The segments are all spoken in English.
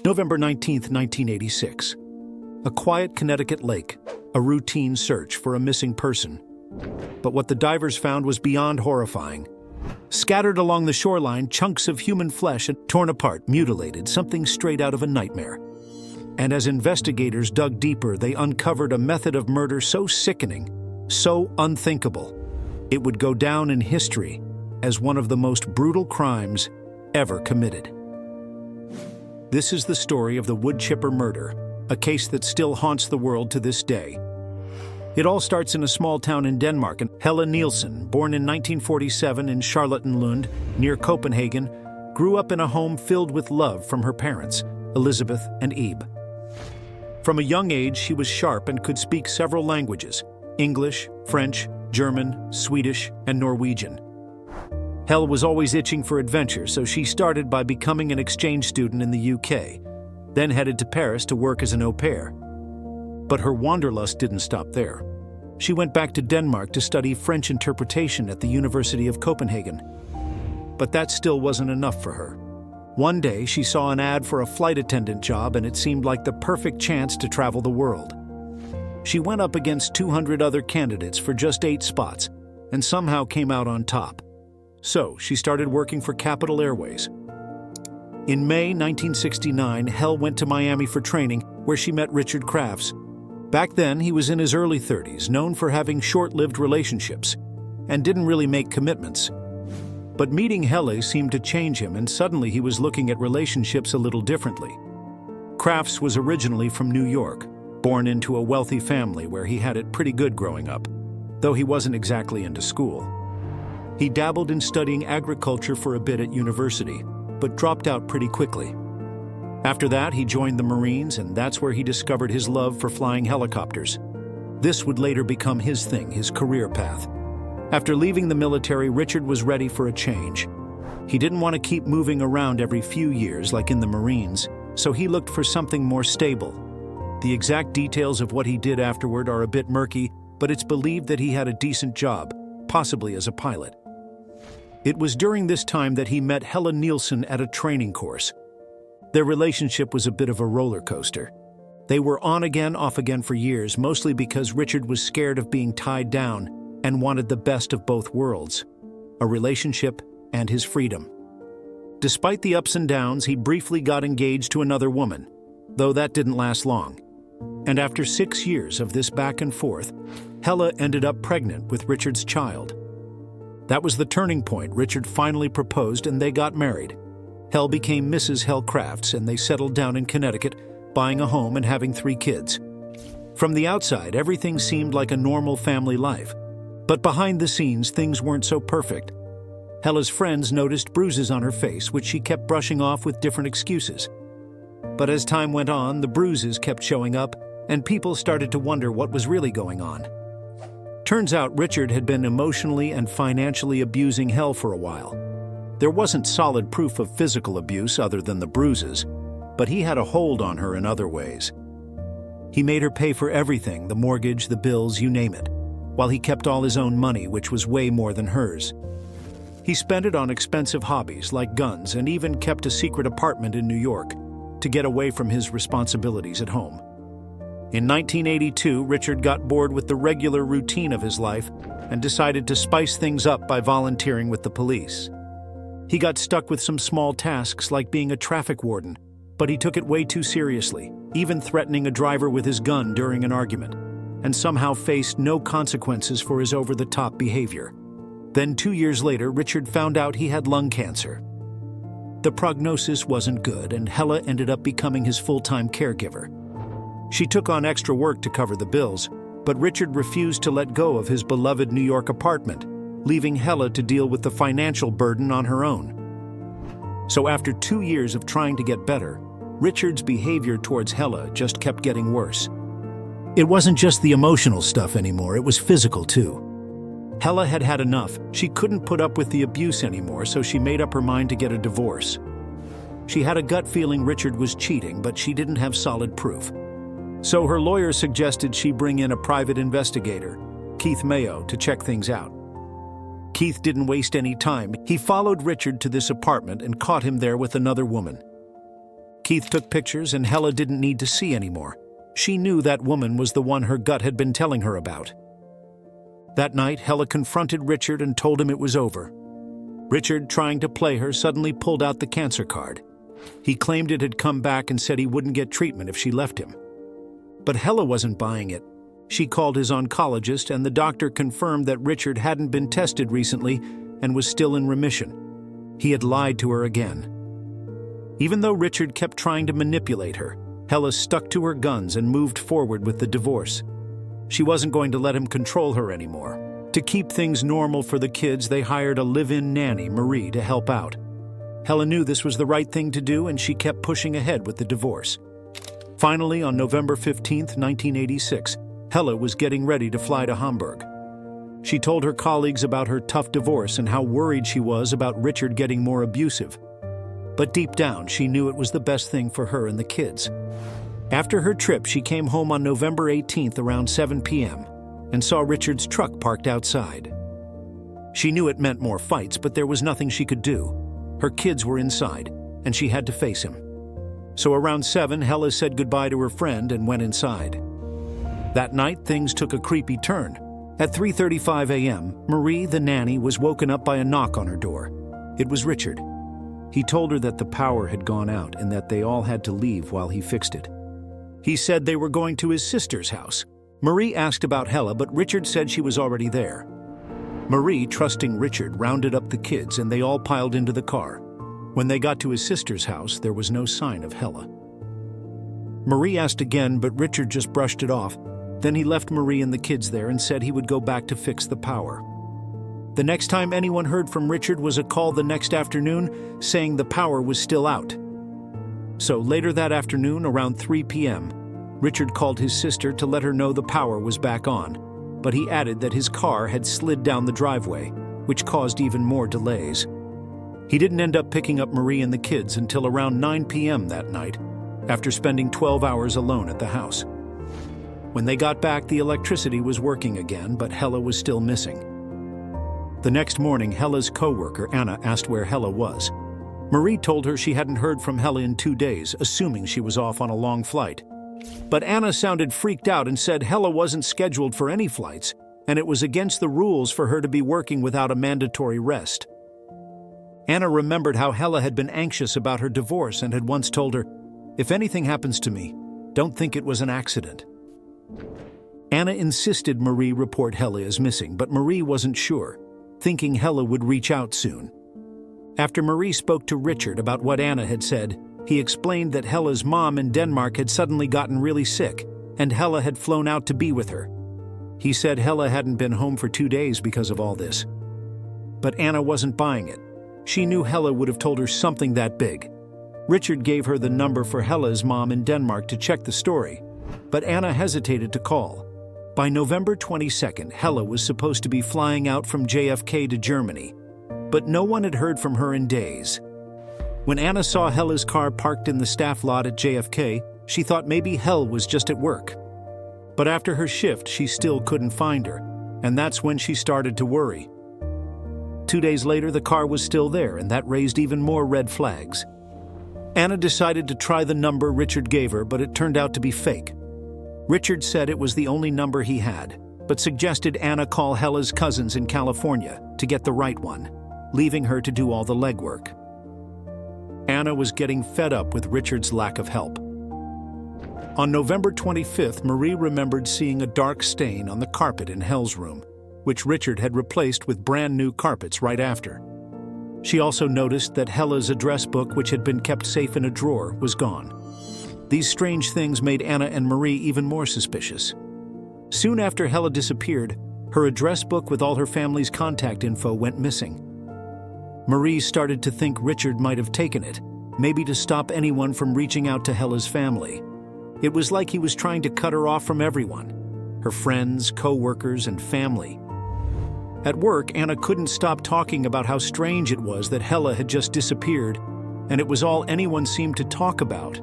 November 19, 1986. A quiet Connecticut lake, a routine search for a missing person. But what the divers found was beyond horrifying. Scattered along the shoreline, chunks of human flesh and torn apart, mutilated, something straight out of a nightmare. And as investigators dug deeper, they uncovered a method of murder so sickening, so unthinkable, it would go down in history as one of the most brutal crimes ever committed. This is the story of the wood chipper murder, a case that still haunts the world to this day. It all starts in a small town in Denmark, and Helen Nielsen, born in 1947 in Charlottenlund, near Copenhagen, grew up in a home filled with love from her parents, Elizabeth and Ebe. From a young age, she was sharp and could speak several languages: English, French, German, Swedish, and Norwegian. Hel was always itching for adventure, so she started by becoming an exchange student in the UK, then headed to Paris to work as an au pair. But her wanderlust didn't stop there. She went back to Denmark to study French interpretation at the University of Copenhagen. But that still wasn't enough for her. One day, she saw an ad for a flight attendant job, and it seemed like the perfect chance to travel the world. She went up against 200 other candidates for just 8 spots, and somehow came out on top. So, she started working for Capital Airways. In May 1969, Hel went to Miami for training, where she met Richard Crafts. Back then, he was in his early 30s, known for having short-lived relationships, and didn't really make commitments. But meeting Helle seemed to change him, and suddenly he was looking at relationships a little differently. Crafts was originally from New York, born into a wealthy family where he had it pretty good growing up, though he wasn't exactly into school. He dabbled in studying agriculture for a bit at university, but dropped out pretty quickly. After that, he joined the Marines, and that's where he discovered his love for flying helicopters. This would later become his thing, his career path. After leaving the military, Richard was ready for a change. He didn't want to keep moving around every few years like in the Marines, so he looked for something more stable. The exact details of what he did afterward are a bit murky, but it's believed that he had a decent job, possibly as a pilot. It was during this time that he met Helen Nielsen at a training course. Their relationship was a bit of a roller coaster. They were on again, off again for years, mostly because Richard was scared of being tied down and wanted the best of both worlds, a relationship and his freedom. Despite the ups and downs, he briefly got engaged to another woman, though that didn't last long. And after 6 years of this back and forth, Helle ended up pregnant with Richard's child. That was the turning point. Richard finally proposed and they got married. Hel became Mrs. Helen Crafts, and they settled down in Connecticut, buying a home and having 3 kids. From the outside, everything seemed like a normal family life. But behind the scenes, things weren't so perfect. Helle's friends noticed bruises on her face, which she kept brushing off with different excuses. But as time went on, the bruises kept showing up, and people started to wonder what was really going on. Turns out Richard had been emotionally and financially abusing Hel for a while. There wasn't solid proof of physical abuse other than the bruises, but he had a hold on her in other ways. He made her pay for everything, the mortgage, the bills, you name it, while he kept all his own money, which was way more than hers. He spent it on expensive hobbies like guns, and even kept a secret apartment in New York to get away from his responsibilities at home. In 1982, Richard got bored with the regular routine of his life and decided to spice things up by volunteering with the police. He got stuck with some small tasks like being a traffic warden, but he took it way too seriously, even threatening a driver with his gun during an argument, and somehow faced no consequences for his over-the-top behavior. Then 2 years later, Richard found out he had lung cancer. The prognosis wasn't good, and Helle ended up becoming his full-time caregiver. She took on extra work to cover the bills, but Richard refused to let go of his beloved New York apartment, leaving Helle to deal with the financial burden on her own. So after 2 years of trying to get better, Richard's behavior towards Helle just kept getting worse. It wasn't just the emotional stuff anymore, it was physical too. Helle had had enough. She couldn't put up with the abuse anymore, so she made up her mind to get a divorce. She had a gut feeling Richard was cheating, but she didn't have solid proof. So her lawyer suggested she bring in a private investigator, Keith Mayo, to check things out. Keith didn't waste any time. He followed Richard to this apartment and caught him there with another woman. Keith took pictures, and Helen didn't need to see anymore. She knew that woman was the one her gut had been telling her about. That night, Helen confronted Richard and told him it was over. Richard, trying to play her, suddenly pulled out the cancer card. He claimed it had come back and said he wouldn't get treatment if she left him. But Helen wasn't buying it. She called his oncologist, and the doctor confirmed that Richard hadn't been tested recently and was still in remission. He had lied to her again. Even though Richard kept trying to manipulate her, Helen stuck to her guns and moved forward with the divorce. She wasn't going to let him control her anymore. To keep things normal for the kids, they hired a live-in nanny, Marie, to help out. Helen knew this was the right thing to do, and she kept pushing ahead with the divorce. Finally, on November 15, 1986, Helen was getting ready to fly to Hamburg. She told her colleagues about her tough divorce and how worried she was about Richard getting more abusive. But deep down, she knew it was the best thing for her and the kids. After her trip, she came home on November 18th around 7 p.m. and saw Richard's truck parked outside. She knew it meant more fights, but there was nothing she could do. Her kids were inside, and she had to face him. So around 7, Helen said goodbye to her friend and went inside. That night, things took a creepy turn. At 3:35 a.m., Marie, the nanny, was woken up by a knock on her door. It was Richard. He told her that the power had gone out and that they all had to leave while he fixed it. He said they were going to his sister's house. Marie asked about Helen, but Richard said she was already there. Marie, trusting Richard, rounded up the kids and they all piled into the car. When they got to his sister's house, there was no sign of Helen. Marie asked again, but Richard just brushed it off. Then he left Marie and the kids there and said he would go back to fix the power. The next time anyone heard from Richard was a call the next afternoon saying the power was still out. So later that afternoon, around 3 p.m., Richard called his sister to let her know the power was back on, but he added that his car had slid down the driveway, which caused even more delays. He didn't end up picking up Marie and the kids until around 9 p.m. that night, after spending 12 hours alone at the house. When they got back, the electricity was working again, but Helen was still missing. The next morning, Helen's co-worker, Anna, asked where Helen was. Marie told her she hadn't heard from Helen in 2 days, assuming she was off on a long flight. But Anna sounded freaked out and said Helen wasn't scheduled for any flights, and it was against the rules for her to be working without a mandatory rest. Anna remembered how Helen had been anxious about her divorce and had once told her, "If anything happens to me, don't think it was an accident." Anna insisted Marie report Helen as missing, but Marie wasn't sure, thinking Helen would reach out soon. After Marie spoke to Richard about what Anna had said, he explained that Helen's mom in Denmark had suddenly gotten really sick, and Helen had flown out to be with her. He said Helen hadn't been home for 2 days because of all this. But Anna wasn't buying it. She knew Helen would have told her something that big. Richard gave her the number for Helen's mom in Denmark to check the story, but Anna hesitated to call. By November 22nd, Helen was supposed to be flying out from JFK to Germany, but no one had heard from her in days. When Anna saw Helen's car parked in the staff lot at JFK, she thought maybe Helen was just at work. But after her shift, she still couldn't find her, and that's when she started to worry. 2 days later, the car was still there, and that raised even more red flags. Anna decided to try the number Richard gave her, but it turned out to be fake. Richard said it was the only number he had, but suggested Anna call Helen's cousins in California to get the right one, leaving her to do all the legwork. Anna was getting fed up with Richard's lack of help. On November 25th, Marie remembered seeing a dark stain on the carpet in Helen's room, which Richard had replaced with brand new carpets right after. She also noticed that Helen's address book, which had been kept safe in a drawer, was gone. These strange things made Anna and Marie even more suspicious. Soon after Helen disappeared, her address book with all her family's contact info went missing. Marie started to think Richard might have taken it, maybe to stop anyone from reaching out to Helen's family. It was like he was trying to cut her off from everyone, her friends, co-workers, and family. At work, Anna couldn't stop talking about how strange it was that Helen had just disappeared, and it was all anyone seemed to talk about.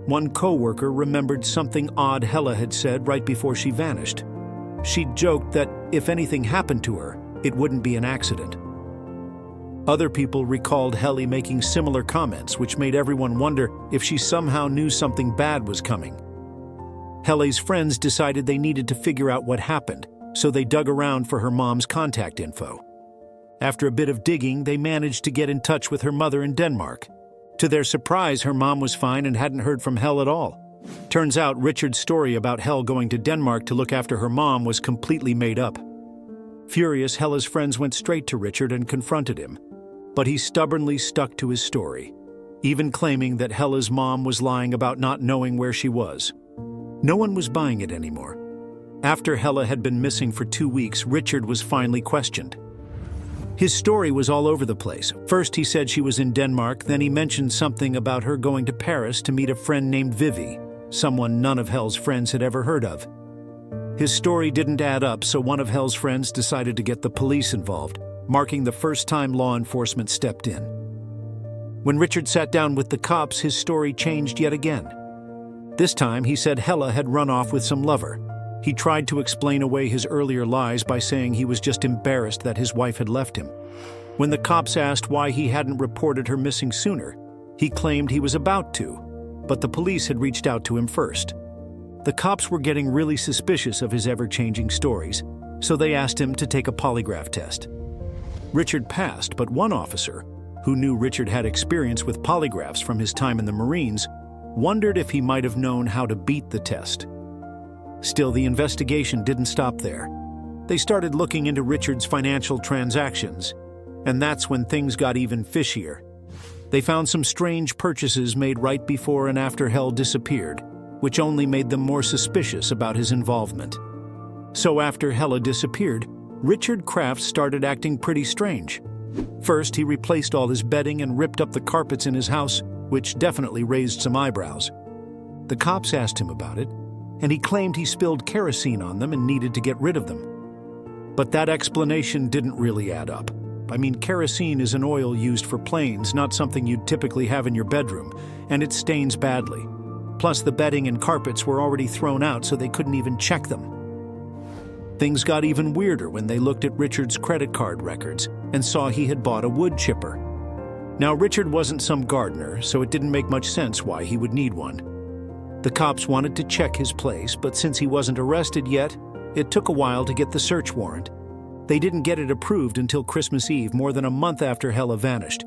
One co-worker remembered something odd Helen had said right before she vanished. She joked that if anything happened to her, it wouldn't be an accident. Other people recalled Helen making similar comments, which made everyone wonder if she somehow knew something bad was coming. Helen's friends decided they needed to figure out what happened, so they dug around for her mom's contact info. After a bit of digging, they managed to get in touch with her mother in Denmark. To their surprise, her mom was fine and hadn't heard from Hel at all. Turns out Richard's story about Hel going to Denmark to look after her mom was completely made up. Furious, Helen's friends went straight to Richard and confronted him. But he stubbornly stuck to his story, even claiming that Helen's mom was lying about not knowing where she was. No one was buying it anymore. After Helen had been missing for 2 weeks, Richard was finally questioned. His story was all over the place. First, he said she was in Denmark, then he mentioned something about her going to Paris to meet a friend named Vivi, someone none of Hel's friends had ever heard of. His story didn't add up, so one of Hel's friends decided to get the police involved, marking the first time law enforcement stepped in. When Richard sat down with the cops, his story changed yet again. This time, he said Helen had run off with some lover. He tried to explain away his earlier lies by saying he was just embarrassed that his wife had left him. When the cops asked why he hadn't reported her missing sooner, he claimed he was about to, but the police had reached out to him first. The cops were getting really suspicious of his ever-changing stories, so they asked him to take a polygraph test. Richard passed, but one officer, who knew Richard had experience with polygraphs from his time in the Marines, wondered if he might have known how to beat the test. Still, the investigation didn't stop there. They started looking into Richard's financial transactions, and that's when things got even fishier. They found some strange purchases made right before and after Hel disappeared, which only made them more suspicious about his involvement. So after Helen disappeared, Richard Crafts started acting pretty strange. First, he replaced all his bedding and ripped up the carpets in his house, which definitely raised some eyebrows. The cops asked him about it, and he claimed he spilled kerosene on them and needed to get rid of them. But that explanation didn't really add up. I mean, kerosene is an oil used for planes, not something you'd typically have in your bedroom, and it stains badly. Plus, the bedding and carpets were already thrown out, so they couldn't even check them. Things got even weirder when they looked at Richard's credit card records and saw he had bought a wood chipper. Now, Richard wasn't some gardener, so it didn't make much sense why he would need one. The cops wanted to check his place, but since he wasn't arrested yet, it took a while to get the search warrant. They didn't get it approved until Christmas Eve, more than a month after Helen vanished.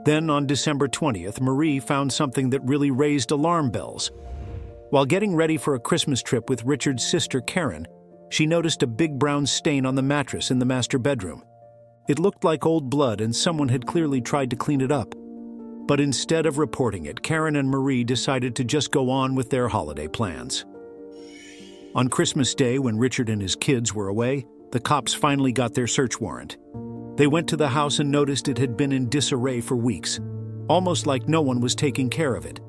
Then, on December 20th, Marie found something that really raised alarm bells. While getting ready for a Christmas trip with Richard's sister Karen, she noticed a big brown stain on the mattress in the master bedroom. It looked like old blood, and someone had clearly tried to clean it up. But instead of reporting it, Karen and Marie decided to just go on with their holiday plans. On Christmas Day, when Richard and his kids were away, the cops finally got their search warrant. They went to the house and noticed it had been in disarray for weeks, almost like no one was taking care of it.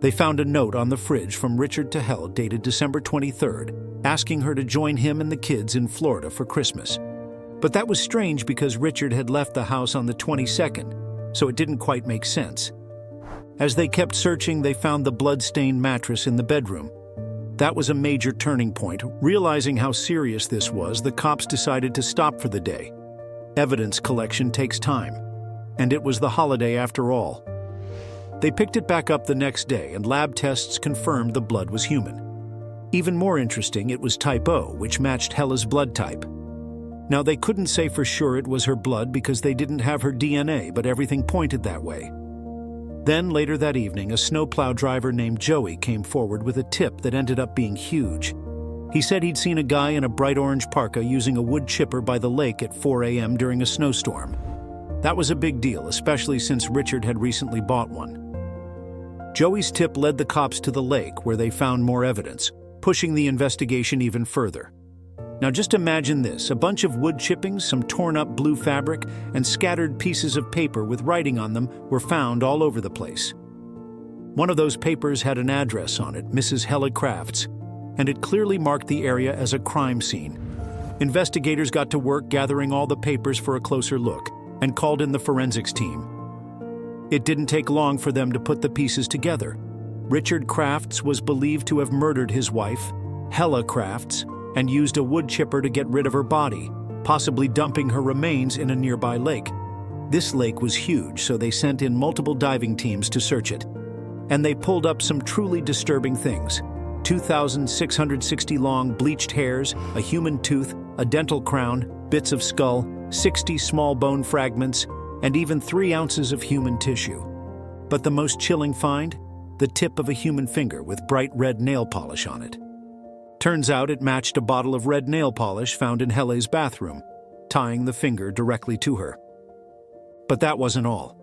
They found a note on the fridge from Richard to Hel dated December 23rd, asking her to join him and the kids in Florida for Christmas. But that was strange because Richard had left the house on the 22nd, so it didn't quite make sense. As they kept searching, they found the blood-stained mattress in the bedroom. That was a major turning point. Realizing how serious this was, the cops decided to stop for the day. Evidence collection takes time, and it was the holiday after all. They picked it back up the next day, and lab tests confirmed the blood was human. Even more interesting, it was type O, which matched Helen's blood type. Now, they couldn't say for sure it was her blood because they didn't have her DNA, but everything pointed that way. Then, later that evening, a snowplow driver named Joey came forward with a tip that ended up being huge. He said he'd seen a guy in a bright orange parka using a wood chipper by the lake at 4 a.m. during a snowstorm. That was a big deal, especially since Richard had recently bought one. Joey's tip led the cops to the lake, where they found more evidence, pushing the investigation even further. Now just imagine this: a bunch of wood chippings, some torn-up blue fabric, and scattered pieces of paper with writing on them were found all over the place. One of those papers had an address on it, Mrs. Helen Crafts, and it clearly marked the area as a crime scene. Investigators got to work gathering all the papers for a closer look and called in the forensics team. It didn't take long for them to put the pieces together. Richard Crafts was believed to have murdered his wife, Helen Crafts, and used a wood chipper to get rid of her body, possibly dumping her remains in a nearby lake. This lake was huge, so they sent in multiple diving teams to search it. And they pulled up some truly disturbing things. 2,660 long bleached hairs, a human tooth, a dental crown, bits of skull, 60 small bone fragments, and even 3 ounces of human tissue. But the most chilling find? The tip of a human finger with bright red nail polish on it. Turns out it matched a bottle of red nail polish found in Helen's bathroom, tying the finger directly to her. But that wasn't all.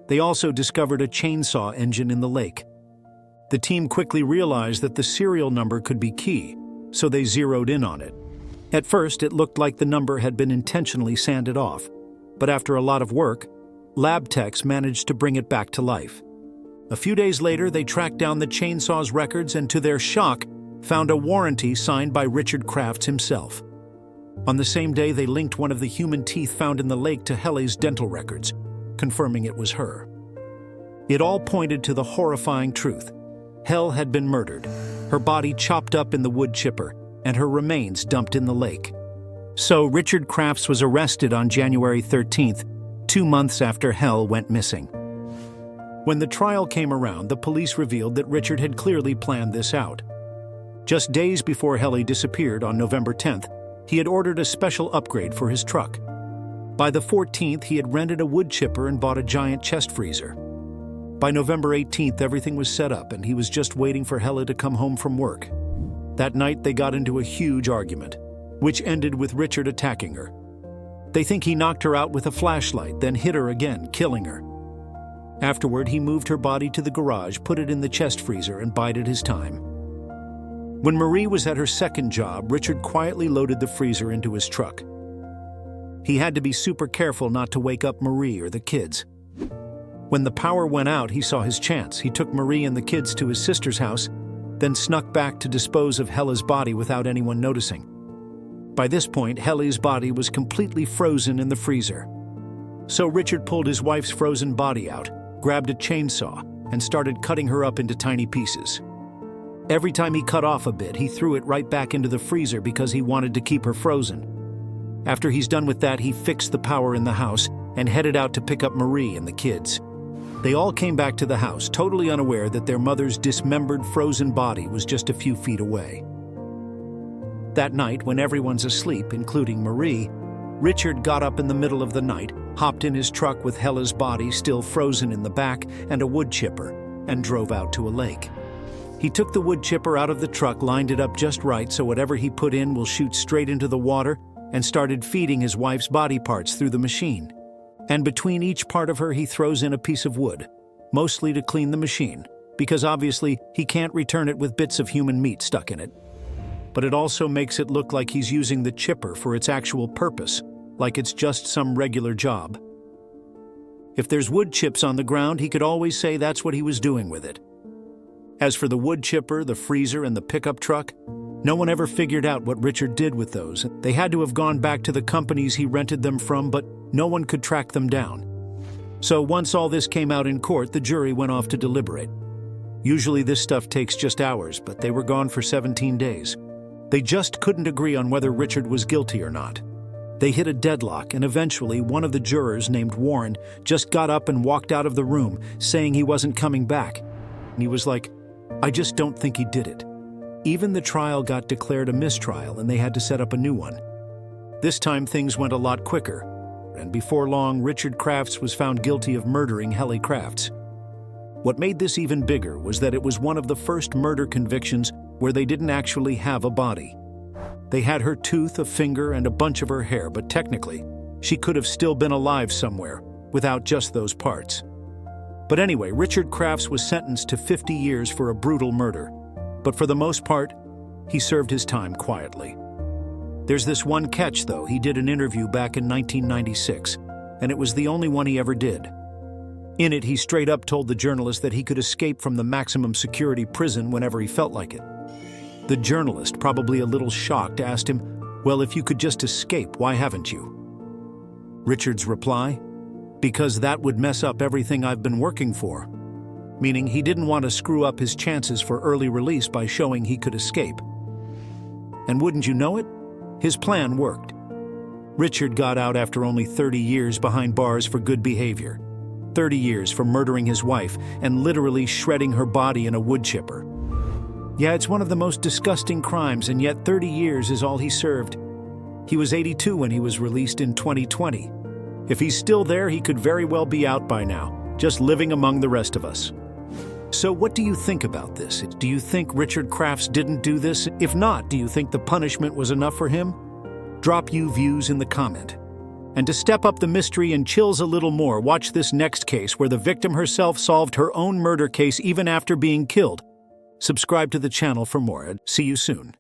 They also discovered a chainsaw engine in the lake. The team quickly realized that the serial number could be key, so they zeroed in on it. At first, it looked like the number had been intentionally sanded off, but after a lot of work, lab techs managed to bring it back to life. A few days later, they tracked down the chainsaw's records and, to their shock, found a warranty signed by Richard Crafts himself. On the same day, they linked one of the human teeth found in the lake to Helen's dental records, confirming it was her. It all pointed to the horrifying truth. Helen had been murdered, her body chopped up in the wood chipper, and her remains dumped in the lake. So Richard Crafts was arrested on January 13th, 2 months after Helen went missing. When the trial came around, the police revealed that Richard had clearly planned this out. Just days before Helen disappeared on November 10th, he had ordered a special upgrade for his truck. By the 14th, he had rented a wood chipper and bought a giant chest freezer. By November 18th, everything was set up and he was just waiting for Helen to come home from work. That night, they got into a huge argument, which ended with Richard attacking her. They think he knocked her out with a flashlight, then hit her again, killing her. Afterward, he moved her body to the garage, put it in the chest freezer, and bided his time. When Marie was at her second job, Richard quietly loaded the freezer into his truck. He had to be super careful not to wake up Marie or the kids. When the power went out, he saw his chance. He took Marie and the kids to his sister's house, then snuck back to dispose of Helen's body without anyone noticing. By this point, Helen's body was completely frozen in the freezer. So Richard pulled his wife's frozen body out, grabbed a chainsaw, and started cutting her up into tiny pieces. Every time he cut off a bit, he threw it right back into the freezer because he wanted to keep her frozen. After he's done with that, he fixed the power in the house and headed out to pick up Marie and the kids. They all came back to the house, totally unaware that their mother's dismembered, frozen body was just a few feet away. That night, when everyone's asleep, including Marie, Richard got up in the middle of the night, hopped in his truck with Helen's body still frozen in the back and a wood chipper, and drove out to a lake. He took the wood chipper out of the truck, lined it up just right so whatever he put in will shoot straight into the water, and started feeding his wife's body parts through the machine. And between each part of her, he throws in a piece of wood, mostly to clean the machine, because obviously he can't return it with bits of human meat stuck in it. But it also makes it look like he's using the chipper for its actual purpose, like it's just some regular job. If there's wood chips on the ground, he could always say that's what he was doing with it. As for the wood chipper, the freezer, and the pickup truck, no one ever figured out what Richard did with those. They had to have gone back to the companies he rented them from, but no one could track them down. So once all this came out in court, the jury went off to deliberate. Usually this stuff takes just hours, but they were gone for 17 days. They just couldn't agree on whether Richard was guilty or not. They hit a deadlock, and eventually one of the jurors, named Warren, just got up and walked out of the room, saying he wasn't coming back. And he was like, "I just don't think he did it." Even the trial got declared a mistrial, and they had to set up a new one. This time things went a lot quicker, and before long, Richard Crafts was found guilty of murdering Helen Crafts. What made this even bigger was that it was one of the first murder convictions where they didn't actually have a body. They had her tooth, a finger, and a bunch of her hair, but technically, she could have still been alive somewhere, without just those parts. But anyway, Richard Crafts was sentenced to 50 years for a brutal murder. But for the most part, he served his time quietly. There's this one catch, though. He did an interview back in 1996, and it was the only one he ever did. In it, he straight up told the journalist that he could escape from the maximum security prison whenever he felt like it. The journalist, probably a little shocked, asked him, "Well, if you could just escape, why haven't you?" Richard's reply, "Because that would mess up everything I've been working for." Meaning he didn't want to screw up his chances for early release by showing he could escape. And wouldn't you know it? His plan worked. Richard got out after only 30 years behind bars for good behavior. 30 years for murdering his wife and literally shredding her body in a wood chipper. Yeah, it's one of the most disgusting crimes, and yet 30 years is all he served. He was 82 when he was released in 2020. If he's still there, he could very well be out by now, just living among the rest of us. So what do you think about this? Do you think Richard Crafts didn't do this? If not, do you think the punishment was enough for him? Drop your views in the comment. And to step up the mystery and chills a little more, watch this next case where the victim herself solved her own murder case even after being killed. Subscribe to the channel for more. See you soon.